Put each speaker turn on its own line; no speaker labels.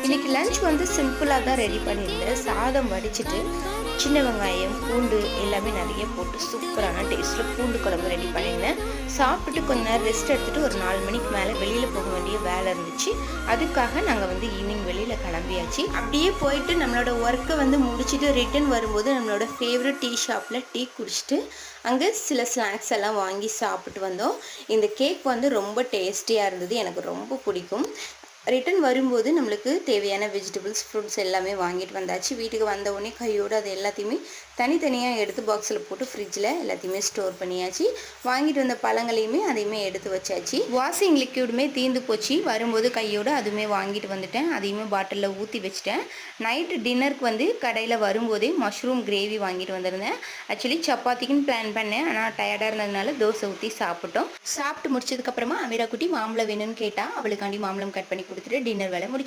இன்றைக்கி லஞ்ச் வந்து சிம்பிளாக தான் ரெடி பண்ணியிருந்தேன். சாதம் வடிச்சிட்டு சின்ன வெங்காயம் பூண்டு எல்லாமே நிறைய போட்டு சூப்பரான டேஸ்ட்டில் பூண்டு குழம்பு ரெடி பண்ணியிருந்தேன். சாப்பிட்டுட்டு கொஞ்ச நேரம் ரெஸ்ட் எடுத்துகிட்டு ஒரு 4 மணிக்கு மேலே வெளியில் போக வேண்டிய வேலை இருந்துச்சு. அதுக்காக நாங்கள் வந்து ஈவினிங் வெளியில் கிளம்பியாச்சு. அப்படியே போயிட்டு நம்மளோட ஒர்க்கை வந்து முடிச்சுட்டு ரிட்டன் வரும்போது நம்மளோட ஃபேவரட் டீ ஷாப்பில் டீ குடிச்சிட்டு அங்கே சில ஸ்நாக்ஸ் எல்லாம் வாங்கி சாப்பிட்டு வந்தோம். இந்த கேக் வந்து ரொம்ப டேஸ்டியாக இருந்தது, எனக்கு ரொம்ப பிடிக்கும். ரிட்டன் வரும்போது நம்மளுக்கு தேவையான வெஜிடபிள்ஸ் ஃப்ரூட்ஸ் எல்லாமே வாங்கிட்டு வந்தாச்சு. வீட்டுக்கு வந்த உடனே கையோடு அது எல்லாத்தையுமே தனித்தனியாக எடுத்து பாக்ஸில் போட்டு ஃப்ரிட்ஜில் எல்லாத்தையுமே ஸ்டோர் பண்ணியாச்சு. வாங்கிட்டு வந்த பழங்களையுமே அதையுமே எடுத்து வச்சாச்சு. வாஷிங் லிக்யூடுமே தீர்ந்து போச்சு. வரும்போது கையோடு அதுவுமே வாங்கிட்டு வந்துட்டேன். அதையுமே பாட்டிலில் ஊற்றி வச்சுட்டேன். நைட்டு டின்னருக்கு வந்து கடையில் வரும்போதே மஷ்ரூம் கிரேவி வாங்கிட்டு வந்திருந்தேன். ஆக்சுவலி சப்பாத்திக்குன்னு பிளான் பண்ணேன், ஆனால் டயர்டாக இருந்ததுனால தோசை ஊற்றி சாப்பிட்டோம். சாப்பிட்டு முடிச்சதுக்கப்புறமா அமீரா குட்டி மாம்பழம் வேணும்னு கேட்டால் அவளுக்காண்டி மாம்பழம் கட் பண்ணி கொடுத்துட்டு டின்னர் வேலை முடிச்சு